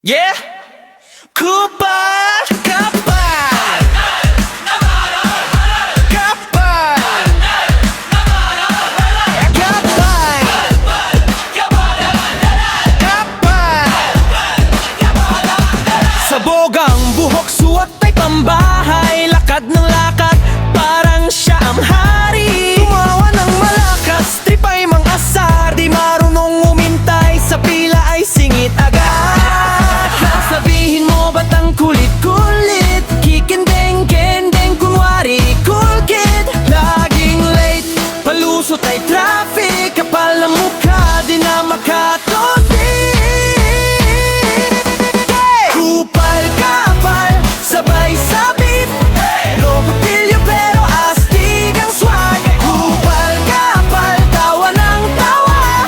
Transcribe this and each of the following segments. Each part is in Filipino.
Yeah! Kupal! Kapal! Kapal! Kapal! Kapal! Sabog ang buhok, suot ay pambahay. Lakad ng lakad, parang siya ang hari. Tumawa ng malakas, tripay mang asar. Di marunong umintay, sa pila ay singit agad. Sabihin mo ba't ang kulit-kulit? Kikindeng-kendeng, kunwari cool kid. Laging late, palusot ay traffic. Kapal ng mukha, di na makatulid. Kupal, kapal, sabay sabit. Lokotilyo pero astig ang swag. Kupal, kapal, tawa ng tawa.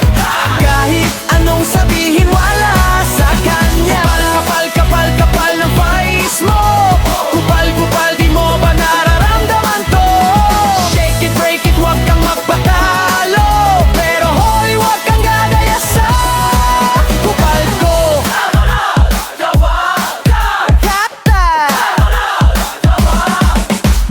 Kahit anong sabihin wala sa kanya. Kapal, kapal, kapal ng face mo. Kupal, kupal, di mo ba nararamdaman to? Shake it, break it, huwag kang magpatalo. Pero hoy, huwag kang gagaya sa kupal ko.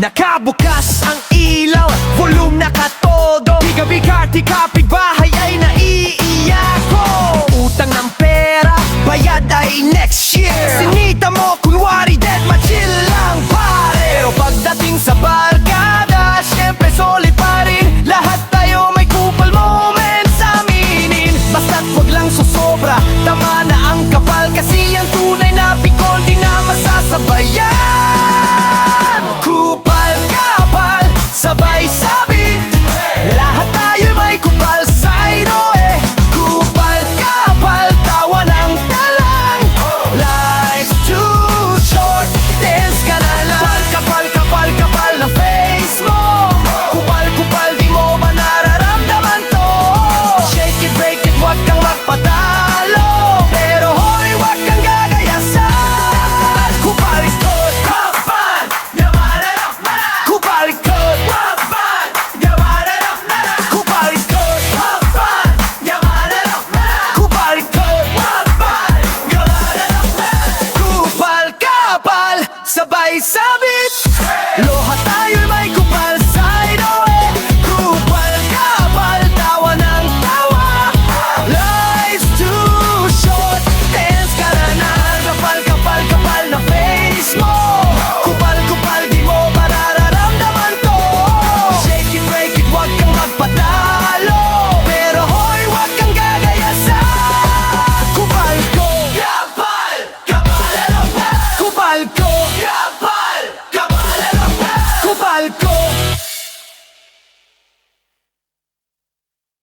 Nakabukas ang ilaw, volume nakatodo. Di gabi karti kapitbahay ay naiiyak ko. Utang ng pera, bayad ay next year. Sinita mo kunwari dead, ma-chill lang pare. O pagdating sa barkada, syempre solid pa rin. Lahat tayo may kupal moments, aminin. Basta't wag lang susobra, tama na ang kapal. Kasi ang tunay na pikon di na masasabayan. Kupal, kapal, sabay sabit. Lahat tayo may kupal sa ino eh. Kupal, kapal, tawa ng talang. Life's too short, dance ka na lang. Kapal, kapal, kapal ng face mo. Kupal, kupal, di mo ba nararamdaman to? Shake it, break it, huwag kang magpatalo. Pero hoy, huwag kang gagaya sa kupal ko. Kapal, yaman na kupal ko. Kapal, yaman na kupal ko. Kapal, yaman na kupal ko. Kapal, yaman na kupal, kapal, sabay sabay.